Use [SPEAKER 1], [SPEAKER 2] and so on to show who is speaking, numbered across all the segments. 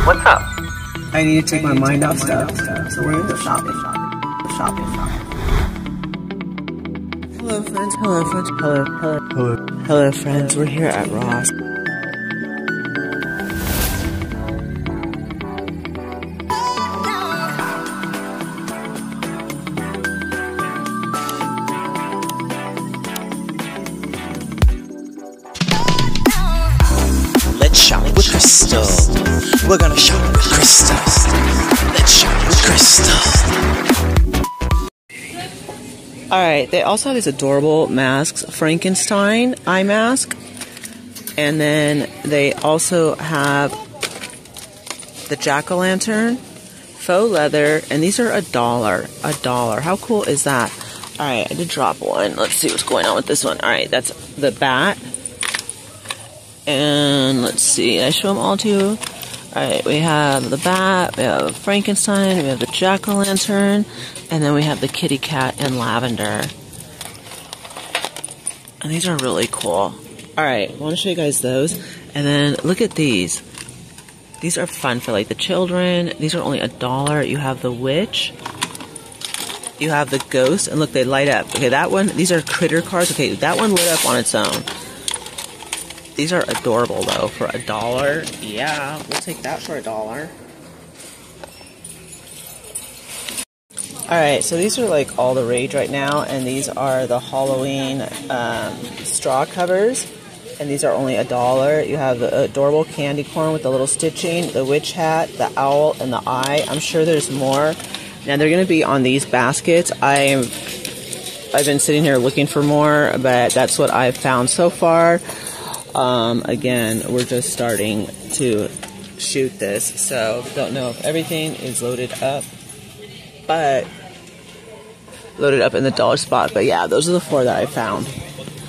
[SPEAKER 1] What's up?
[SPEAKER 2] I need to take my mind off stuff, so we're gonna go shopping. Hello friends, hello friends, we're here at Ross.
[SPEAKER 3] Let's shop with Crystal. We're gonna shop with Crystal. Let's shop with Crystal.
[SPEAKER 2] Alright, they also have these adorable masks. Frankenstein eye mask. And then they also have the jack-o'-lantern, faux leather, and these are $1. How cool is that? Alright, I did drop one. Let's see what's going on with this one. Alright, that's the bat. And let's see, I show them all to you. Alright, we have the bat, we have Frankenstein, we have the jack-o'-lantern, and then we have the kitty cat in lavender. And these are really cool. Alright, I want to show you guys those. And then look at these. These are fun for like the children. These are only $1. You have the witch. You have the ghost, and look, they light up. Okay, that one, these are critter cards. Okay, that one lit up on its own. These are adorable though, for $1. Yeah, we'll take that for $1. Alright, so these are like all the rage right now, and these are the Halloween straw covers, and these are only $1. You have the adorable candy corn with the little stitching, the witch hat, the owl, and the eye. I'm sure there's more. Now they're going to be on these baskets. I've been sitting here looking for more, but that's what I've found so far. Again, we're just starting to shoot this, so don't know if everything is loaded up, but loaded up in the dollar spot. But yeah, those are the 4 that I found.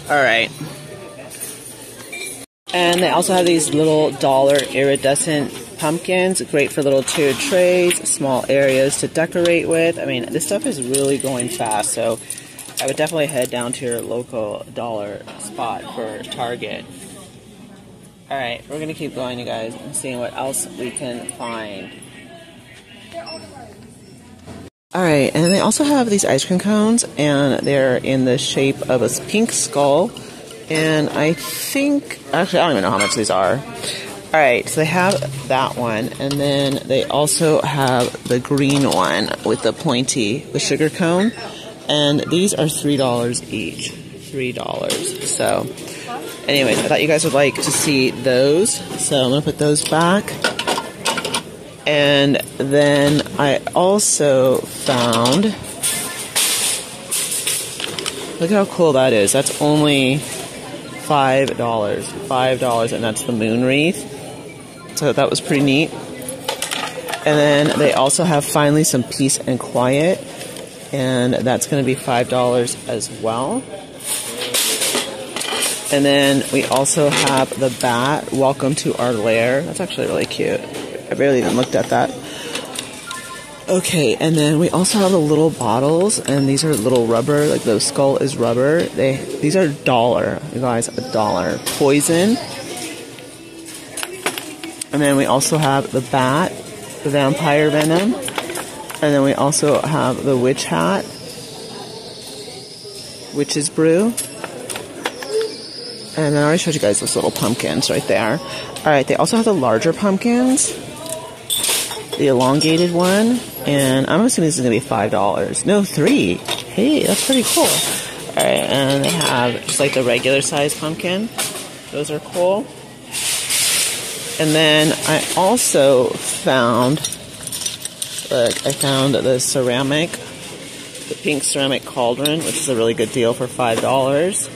[SPEAKER 2] Alright. And they also have these little dollar iridescent pumpkins, great for little tiered trays, small areas to decorate with. I mean, this stuff is really going fast, so I would definitely head down to your local dollar spot for Target. Alright, we're going to keep going, you guys, and seeing what else we can find. Alright, and they also have these ice cream cones, and they're in the shape of a pink skull. And I think, actually, I don't even know how much these are. Alright, so they have that one, and then they also have the green one with the pointy, the sugar cone. And these are $3 each. $3. So, anyways, I thought you guys would like to see those. So I'm going to put those back. And then I also found, look how cool that is. That's only $5. $5, and that's the moon wreath. So that was pretty neat. And then they also have finally some peace and quiet. And that's going to be $5 as well. And then we also have the bat, welcome to our lair. That's actually really cute. I barely even looked at that. Okay, and then we also have the little bottles, and these are little rubber, like the skull is rubber. These are $1, you guys, $1. Poison. And then we also have the bat, the vampire venom. And then we also have the witch hat, witch's brew. And then I already showed you guys those little pumpkins right there. Alright, they also have the larger pumpkins, the elongated one, and I'm assuming this is going to be $5. No, $3. Hey, that's pretty cool. Alright, and they have just like the regular size pumpkin. Those are cool. And then I also found, look, I found the ceramic, the pink ceramic cauldron, which is a really good deal for $5.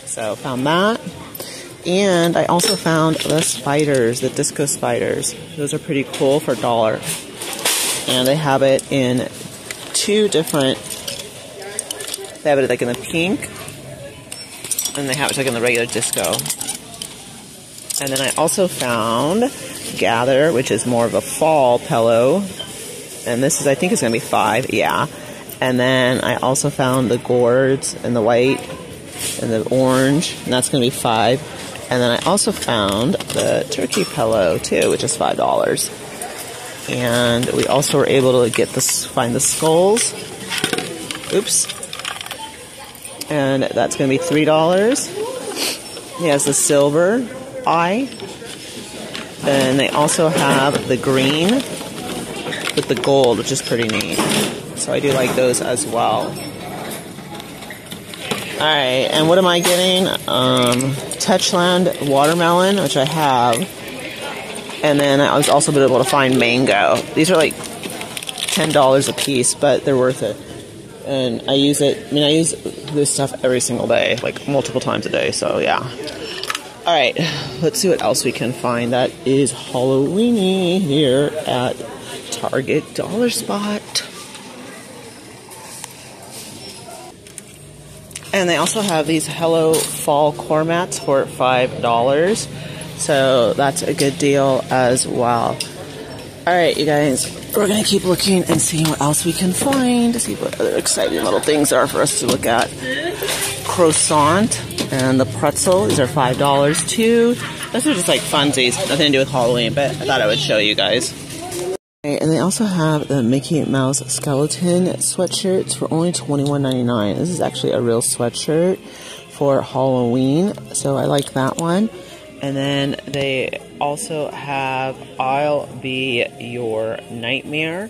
[SPEAKER 2] So found that. And I also found the spiders, the disco spiders. Those are pretty cool for $1. And they have it in 2 different, they have it like in the pink, and they have it like in the regular disco. And then I also found Gather, which is more of a fall pillow. And this is, I think it's going to be $5, yeah. And then I also found the gourds and the white and the orange, and that's going to be $5. And then I also found the turkey pillow too, which is $5. And we also were able to find the skulls. Oops. And that's going to be $3. He has the silver eye. And they also have the green with the gold, which is pretty neat. So I do like those as well. Alright, and what am I getting? Touchland watermelon, which I have. And then I was also able to find mango. These are like $10 a piece, but they're worth it. And I use this stuff every single day, like multiple times a day, so yeah. Alright, let's see what else we can find that is Halloweeny here at Target Dollar Spot. And they also have these Hello Fall core mats for $5. So that's a good deal as well. Alright, you guys, we're going to keep looking and seeing what else we can find to see what other exciting little things are for us to look at. Croissant and the pretzel, these are $5 too. Those are just like funsies, nothing to do with Halloween, but I thought I would show you guys. And they also have the Mickey Mouse skeleton sweatshirts for only $21.99. This is actually a real sweatshirt for Halloween, so I like that one. And then they also have I'll Be Your Nightmare.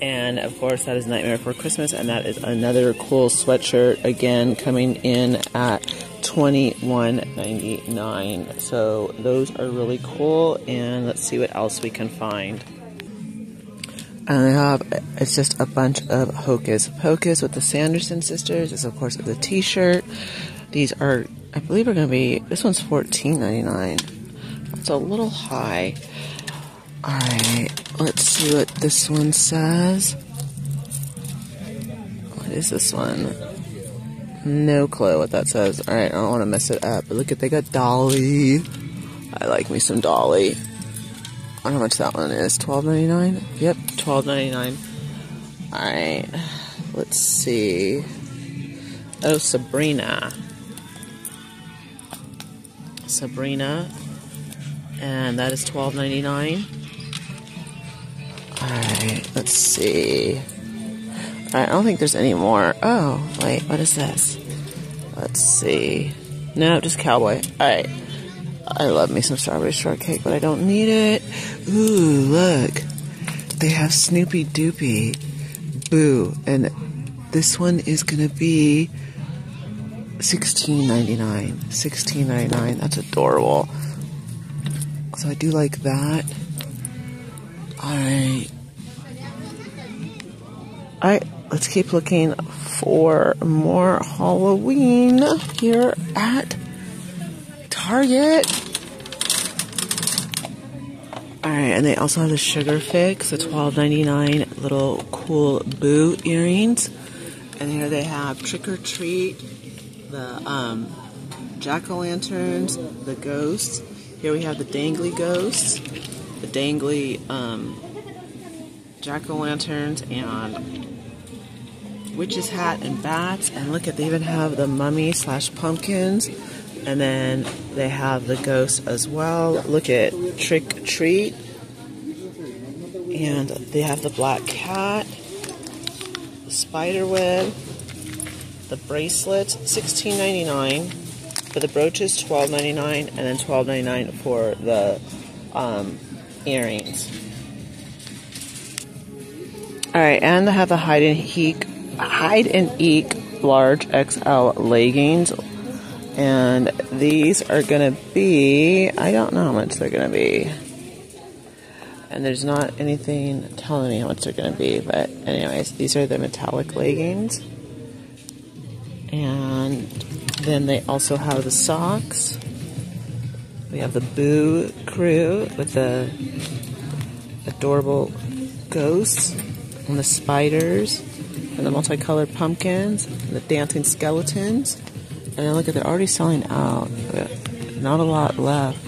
[SPEAKER 2] And of course that is Nightmare Before Christmas, and that is another cool sweatshirt, again coming in at $21.99. So those are really cool, and let's see what else we can find. And it's just a bunch of Hocus Pocus with the Sanderson sisters. This, of course, is a t-shirt. These are, I believe, are going to be, this one's $14.99. That's a little high. Alright, let's see what this one says. What is this one? No clue what that says. Alright, I don't want to mess it up. But look at, they got Dolly. I like me some Dolly. I don't know how much that one is. $12.99? Yep, $12.99. Alright, let's see. Oh, Sabrina. And that is $12.99. Alright, let's see. Alright, I don't think there's any more. Oh, wait, what is this? Let's see. No, just Cowboy. Alright. I love me some strawberry shortcake, but I don't need it. Ooh, look. They have Snoopy Doopy. Boo. And this one is going to be $16.99. $16.99. That's adorable. So I do like that. Alright. Alright, let's keep looking for more Halloween here at Target. Alright, and they also have the Sugar Fix, the $12.99 little cool Boo earrings. And here they have Trick or Treat, the jack-o'-lanterns, the ghosts. Here we have the dangly ghosts, the dangly jack-o'-lanterns, and witch's hat and bats. And look at, they even have the mummy / pumpkins. And then they have the ghosts as well. Look at Trick or Treat. And they have the black cat, the spider web, the bracelets, $16.99. For the brooches, $12.99. And then $12.99 for the earrings. Alright, and they have the hide and eek large XL leggings. And these are going to be, I don't know how much they're going to be. And there's not anything telling me how much they're going to be. But anyways, these are the metallic leggings. And then they also have the socks. We have the Boo crew with the adorable ghosts and the spiders and the multicolored pumpkins and the dancing skeletons. And then look at, they're already selling out. Not a lot left.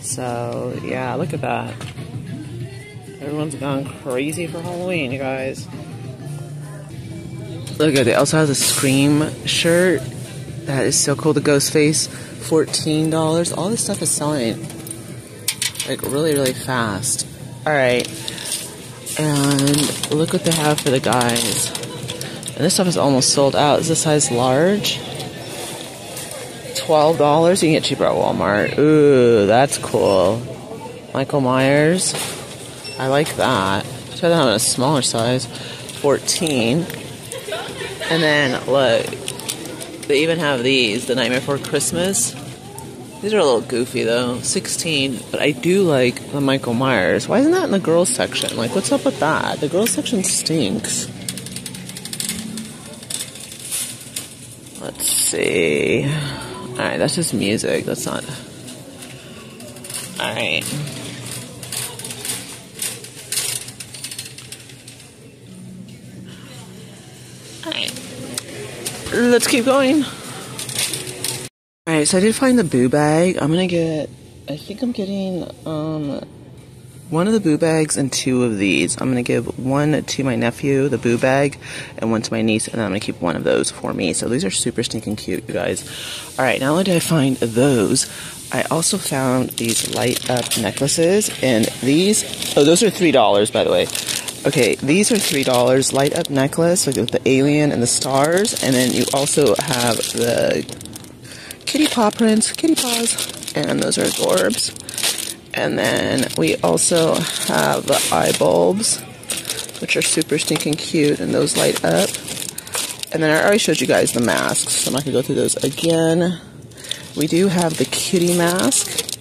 [SPEAKER 2] So, yeah, look at that. Everyone's gone crazy for Halloween, you guys. Look at it. They also have the Scream shirt. That is so cool. The ghost face, $14. All this stuff is selling like really, really fast. Alright. And look what they have for the guys. And this stuff is almost sold out. Is this size large? $12. You can get cheaper at Walmart. Ooh, that's cool. Michael Myers. I like that. Try that on a smaller size. $14. And then, look. They even have these. The Nightmare Before Christmas. These are a little goofy, though. $16. But I do like the Michael Myers. Why isn't that in the girls section? Like, what's up with that? The girls section stinks. Let's see. Alright, that's just music. That's not... Alright. Alright. Let's keep going. Alright, so I did find the boo bag. I'm gonna get... I think I'm getting, one of the boo bags and 2 of these. I'm going to give one to my nephew, the boo bag, and one to my niece, and then I'm going to keep one of those for me. So these are super stinking cute, you guys. Alright, not only did I find those, I also found these light up necklaces, and these, oh, those are $3, by the way. Okay, these are $3, light up necklace, like with the alien and the stars, and then you also have the kitty paw prints, kitty paws, and those are adorbs. And then we also have the eye bulbs, which are super stinking cute, and those light up. And then I already showed you guys the masks, so I'm not going to go through those again. We do have the kitty mask,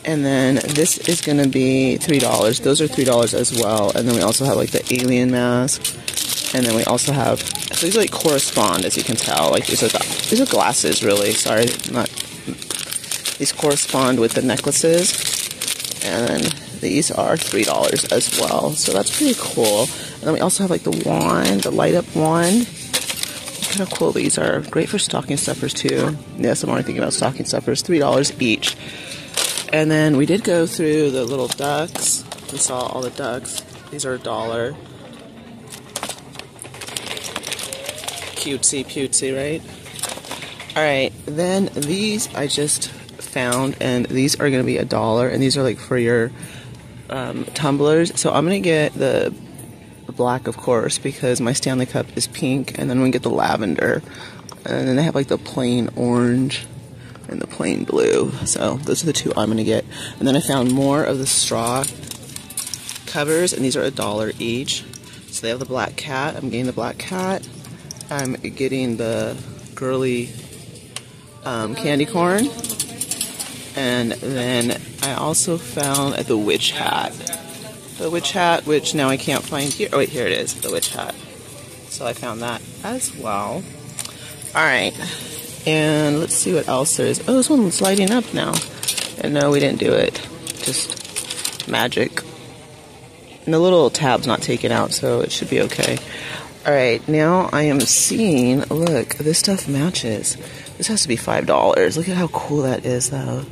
[SPEAKER 2] and then this is going to be $3. Those are $3 as well. And then we also have like the alien mask, and then we also have, so these like correspond, as you can tell. Like these are glasses, really. Sorry, not. These correspond with the necklaces. And these are $3 as well. So that's pretty cool. And then we also have like the wand, the light up wand. Look how cool these are. Great for stocking stuffers too. Yes, I'm already thinking about stocking stuffers. $3 each. And then we did go through the little ducks. We saw all the ducks. These are $1. Cutesy, cutesy, right? Alright, then these I just found, and these are going to be $1, and these are like for your tumblers. So I'm going to get the black, of course, because my Stanley Cup is pink, and then we get the lavender, and then they have like the plain orange and the plain blue. So those are the 2 I'm going to get. And then I found more of the straw covers, and these are $1 each. So they have the black cat. I'm getting the black cat. I'm getting the girly candy corn. And then I also found the witch hat. The witch hat, which now I can't find here. Oh wait, here it is, the witch hat. So I found that as well. Alright, and let's see what else there is. Oh, this one's lighting up now. And no, we didn't do it. Just magic. And the little tab's not taken out, so it should be okay. Alright, now I am seeing, look, this stuff matches. This has to be $5. Look at how cool that is, though.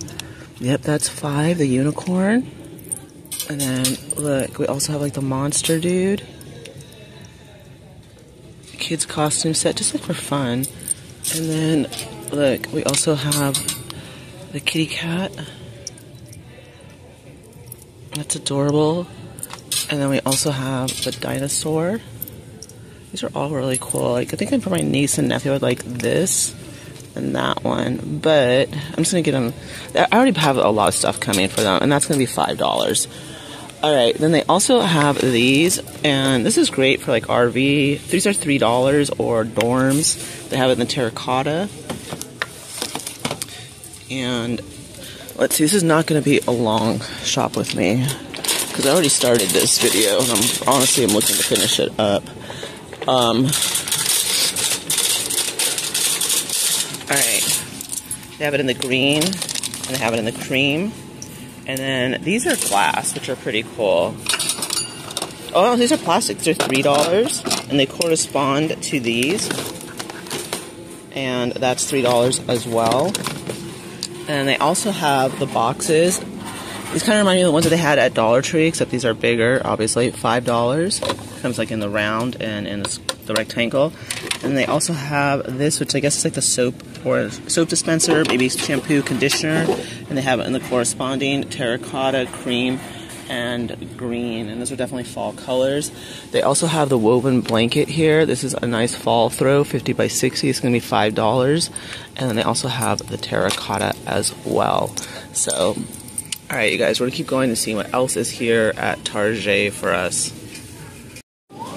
[SPEAKER 2] Yep, that's $5, the unicorn. And then, look, we also have, like, the monster dude. Kids costume set, just, like, for fun. And then, look, we also have the kitty cat. That's adorable. And then we also have the dinosaur. These are all really cool. Like, I think for my niece and nephew, I'd like this and that one, but I'm just gonna get them. I already have a lot of stuff coming for them, and that's gonna be $5. Alright, then they also have these, and this is great for like RV. These are $3, or dorms. They have it in the terracotta. And let's see, this is not gonna be a long shop with me, because I already started this video, and I'm looking to finish it up. Alright, they have it in the green, and they have it in the cream, and then these are glass, which are pretty cool. Oh, these are plastic. These are $3, and they correspond to these, and that's $3 as well. And they also have the boxes. These kind of remind me of the ones that they had at Dollar Tree, except these are bigger, obviously. $5. Comes like in the round and in the rectangle. And they also have this, which I guess is like the soap or a soap dispenser, maybe shampoo, conditioner, and they have it in the corresponding terracotta, cream, and green, and those are definitely fall colors. They also have the woven blanket here. This is a nice fall throw, 50 by 60. It's going to be $5. And then they also have the terracotta as well. So, alright you guys, we're going to keep going to see what else is here at Target for us.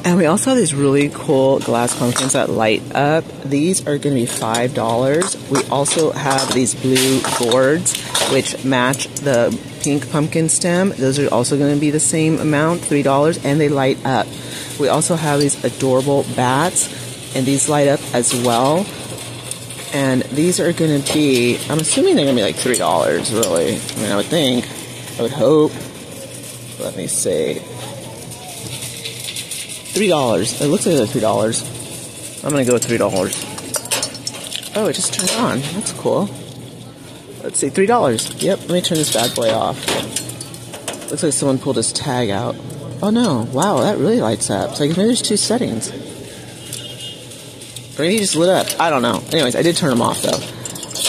[SPEAKER 2] And we also have these really cool glass pumpkins that light up. These are going to be $5. We also have these blue gourds, which match the pink pumpkin stem. Those are also going to be the same amount, $3, and they light up. We also have these adorable bats, and these light up as well. And these are going to be, I'm assuming they're going to be like $3, really. I mean, I would think, I would hope. Let me see. $3. It looks like they're $3. I'm going to go with $3. Oh, it just turned on. That's cool. Let's see, $3. Yep, let me turn this bad boy off. Looks like someone pulled his tag out. Oh no, wow, that really lights up. So maybe there's two settings. Or maybe he just lit up. I don't know. Anyways, I did turn them off though.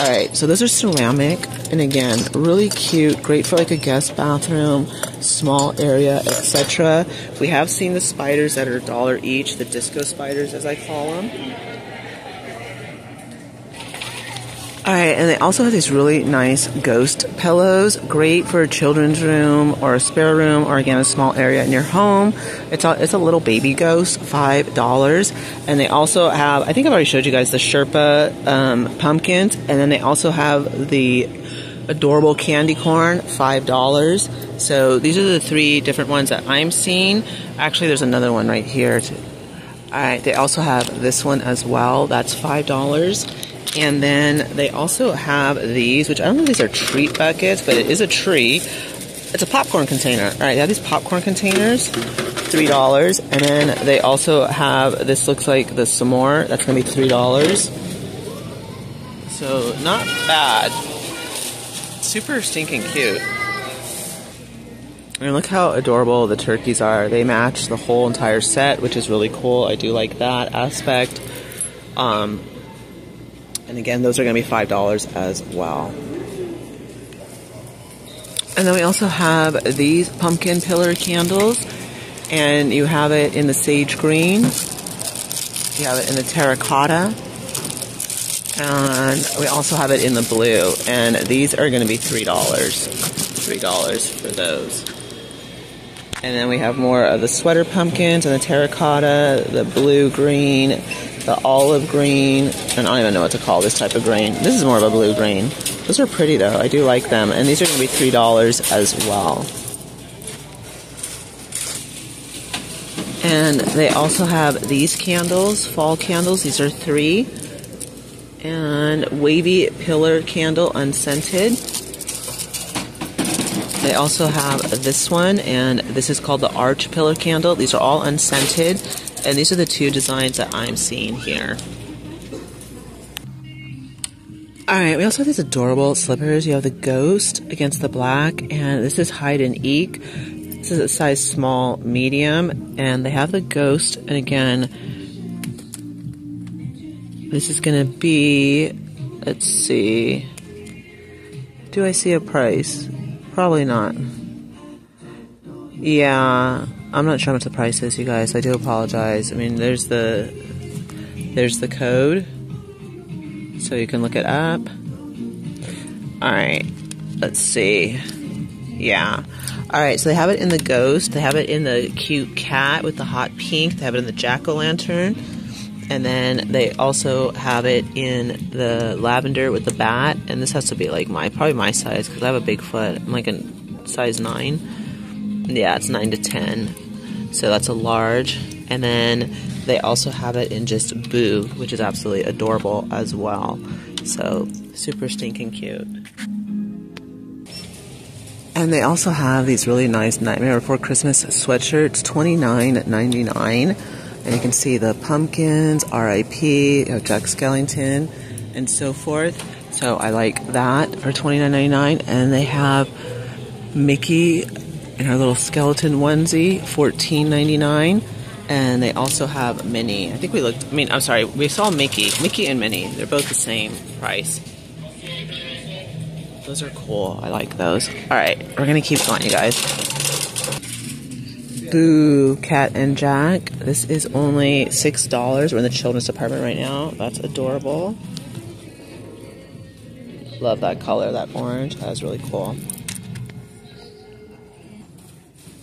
[SPEAKER 2] Alright, so those are ceramic. And again, really cute. Great for like a guest bathroom, small area, etc. We have seen the spiders that are $1 each. The disco spiders, as I call them. Alright, and they also have these really nice ghost pillows. Great for a children's room or a spare room or again a small area in your home. It's a little baby ghost, $5. And they also have, I think I've already showed you guys the Sherpa pumpkins. And then they also have the adorable candy corn, $5. So these are the 3 different ones that I'm seeing. Actually, there's another one right here. Alright, they also have this one as well. That's $5. And then they also have these, which I don't know if these are treat buckets, but it is a tree. It's a popcorn container. All right, they have these popcorn containers, $3. And then they also have, this looks like the s'more. That's going to be $3. So, not bad. Super stinking cute. And look how adorable the turkeys are. They match the whole entire set, which is really cool. I do like that aspect. And again, those are going to be $5 as well. And then we also have these pumpkin pillar candles. And you have it in the sage green. You have it in the terracotta. And we also have it in the blue. And these are going to be $3. $3 for those. And then we have more of the sweater pumpkins and the terracotta, the blue green, the olive green, and I don't even know what to call this type of green. This is more of a blue green. Those are pretty though. I do like them. And these are going to be $3 as well. And they also have these candles, fall candles. These are 3. And wavy pillar candle, unscented. They also have this one, and this is called the arch pillar candle. These are all unscented, and these are the 2 designs that I'm seeing here. Alright, we also have these adorable slippers. You have the ghost against the black, and this is hide and eek. This is a size small, medium, and they have the ghost, and again, this is going to be, let's see, do I see a price? Probably not. Yeah, I'm not sure how much the price is, you guys. I do apologize. I mean, there's the code, so you can look it up. Alright, let's see. Yeah. Alright, so they have it in the ghost. They have it in the cute cat with the hot pink. They have it in the jack-o'-lantern. And then they also have it in the lavender with the bat. And this has to be like probably my size because I have a big foot. I'm like a size 9. Yeah, it's 9 to 10. So that's a large. And then they also have it in just Boo, which is absolutely adorable as well. So super stinking cute. And they also have these really nice Nightmare Before Christmas sweatshirts, $29.99. And you can see the pumpkins, R.I.P., you have Jack Skellington, and so forth. So I like that for $29.99. And they have Mickey in her little skeleton onesie, $14.99. And they also have Minnie. I think we looked, I'm sorry, we saw Mickey. Mickey and Minnie, they're both the same price. Those are cool. I like those. Alright, we're gonna keep going, you guys. Boo, Cat and Jack. This is only $6. We're in the children's department right now. That's adorable. Love that color, that orange. That is really cool.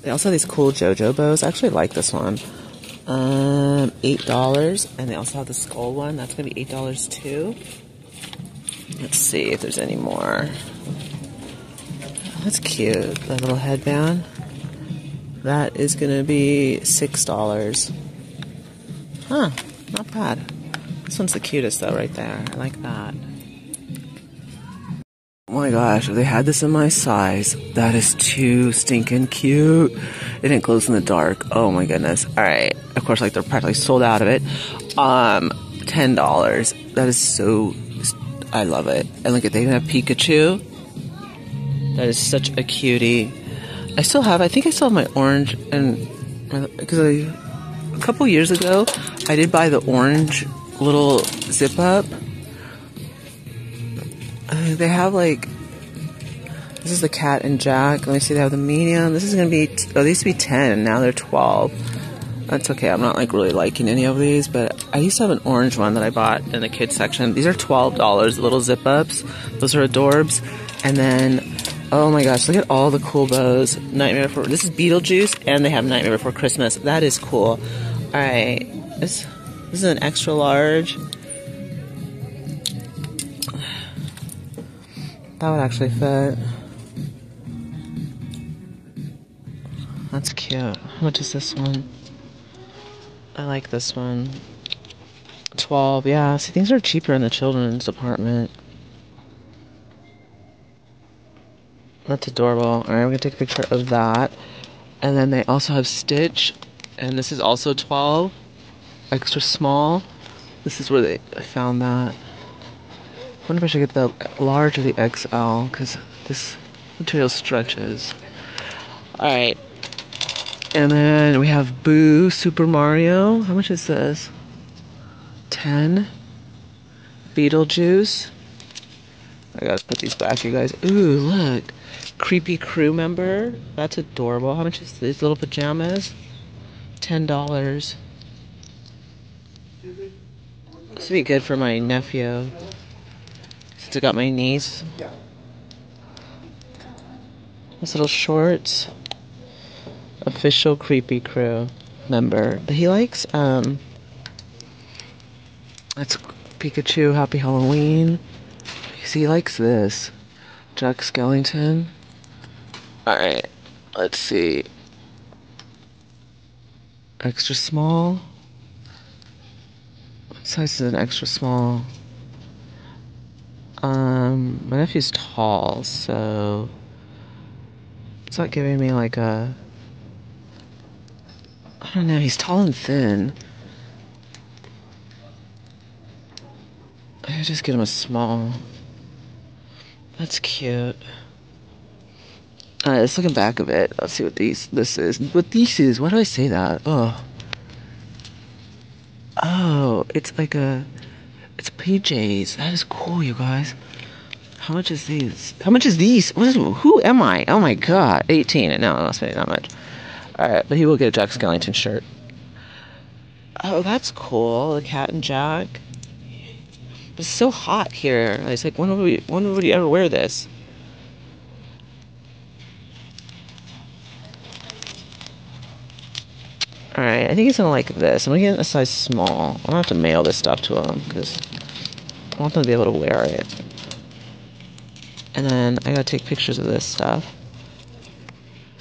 [SPEAKER 2] They also have these cool JoJo bows. I actually like this one. $8. And they also have the skull one. That's going to be $8 too. Let's see if there's any more. Oh, that's cute. That little headband. That is going to be $6. Huh. Not bad. This one's the cutest though right there. I like that. Oh my gosh, if they had this in my size, that is too stinking cute. It didn't close in the dark. Oh my goodness. Alright. Of course, like they're practically sold out of it. $10. That is so... I love it. And look at, they even have Pikachu. That is such a cutie. I think I still have my orange, and because a couple years ago, I did buy the orange little zip up. They have like, this is the Cat and Jack. Let me see, they have the medium. This is going to be, they used to be 10, and now they're 12. That's okay, I'm not like really liking any of these, but I used to have an orange one that I bought in the kids section. These are $12, the little zip ups. Those are adorbs. And then, oh my gosh, look at all the cool bows. Nightmare Before, this is Beetlejuice, and they have Nightmare Before Christmas. That is cool. Alright, this is an extra large. That would actually fit. That's cute. How much is this one? I like this one. 12, yeah. See, things are cheaper in the children's department. That's adorable. Alright, we're gonna take a picture of that. And then they also have Stitch. And this is also 12. Extra small. This is where I found that. I wonder if I should get the large or the XL, because this material stretches. Alright. And then we have Boo Super Mario. How much is this? 10. Beetlejuice. I gotta put these back, you guys. Ooh, look. Creepy crew member. That's adorable. How much is these little pajamas? $10. This would be good for my nephew. Since I got my niece. These little shorts. Official creepy crew member. But he likes, that's Pikachu, Happy Halloween. See, he likes this. Jack Skellington. Alright, let's see. Extra small. What size is an extra small? My nephew's tall, so it's not giving me like a, I don't know, he's tall and thin. I just get him a small. That's cute. Let's look at the back of it. Let's see what this is. What this is? Why do I say that? Oh. Oh, it's like it's PJs. That is cool, you guys. How much is these? How much is these? Who am I? Oh my god. 18. No, I'm not spending that much. Alright, but he will get a Jack Skellington shirt. Oh, that's cool. The Cat and Jack. But it's so hot here. It's like, when would you ever wear this? Alright, I think he's gonna like this. I'm gonna get a size small. I'm gonna have to mail this stuff to him, because I want them to be able to wear it. And then I gotta take pictures of this stuff.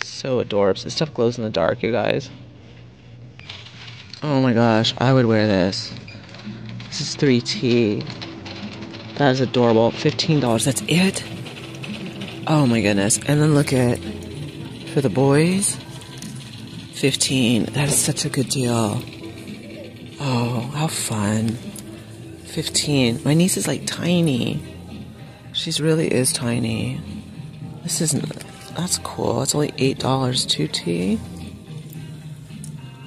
[SPEAKER 2] So adorable. This stuff glows in the dark, you guys. Oh my gosh, I would wear this. This is 3T. That is adorable. $15. That's it? Oh my goodness. And then look at, for the boys, 15. That is such a good deal. Oh, how fun. 15. My niece is like tiny. She's really is tiny. This isn't, that's cool. It's only $8, 2T.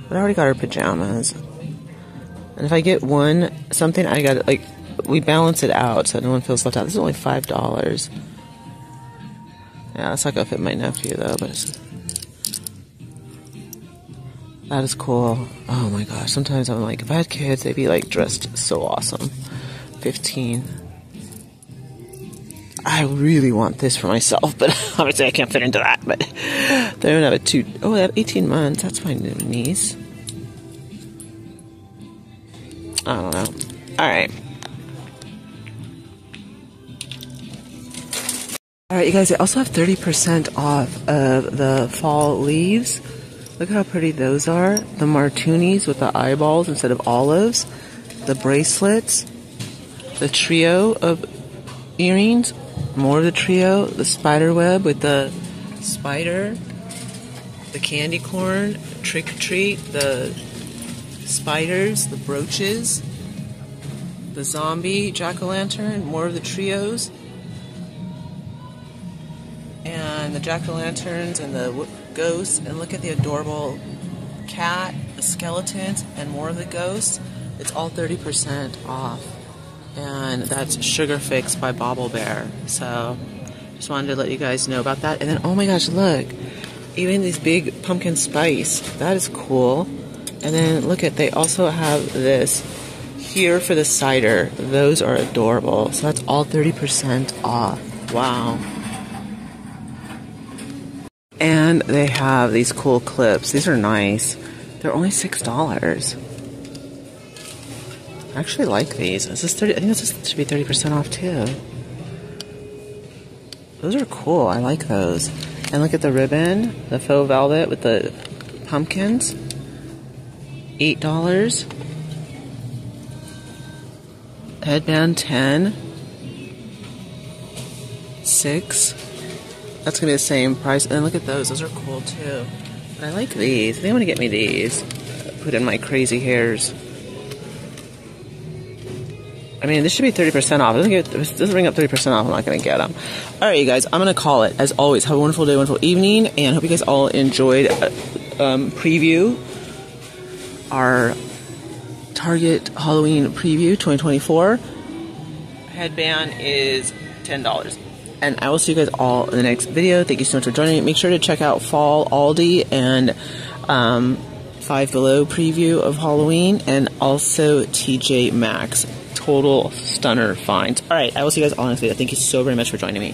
[SPEAKER 2] But I already got her pajamas. And if I get something, I got like, we balance it out so no one feels left out. This is only $5. Yeah, it's not gonna fit my nephew though, but that is cool. Oh my gosh, sometimes I'm like, if I had kids, they'd be like dressed so awesome. 15. I really want this for myself, but obviously I can't fit into that. But they don't have a they have 18 months. That's my new niece. I don't know. Alright. Alright, you guys, they also have 30% off of the fall leaves. Look how pretty those are. The martinis with the eyeballs instead of olives. The bracelets. The trio of earrings. More of the trio. The spider web with the spider. The candy corn. Trick or treat. The spiders. The brooches. The zombie jack-o'-lantern. More of the trios. And the jack-o'-lanterns and the ghosts. And look at the adorable cat, the skeletons, and more of the ghosts. It's all 30% off. And that's Sugar Fix by Bobble Bear. So, just wanted to let you guys know about that. And then, oh my gosh, look. Even these big pumpkin spice. That is cool. And then, look at, they also have this here for the cider. Those are adorable. So that's all 30% off. Wow. And they have these cool clips. These are nice. They're only $6. I actually like these. Is this 30? I think this should be 30% off too. Those are cool. I like those. And look at the ribbon, the faux velvet with the pumpkins. $8. Headband 10. 6. That's gonna be the same price. And look at those. Those are cool too. But I like these. They want to get me these. Put in my crazy hairs. I mean, this should be 30% off. If this doesn't bring up 30% off, I'm not going to get them. Alright, you guys. I'm going to call it. As always, have a wonderful day, wonderful evening. And hope you guys all enjoyed preview. Our Target Halloween preview 2024. Headband is $10. And I will see you guys all in the next video. Thank you so much for joining me. Make sure to check out Fall Aldi and Five Below preview of Halloween. And also TJ Maxx. Total stunner finds. Alright, I will see you guys all next video. Thank you so very much for joining me.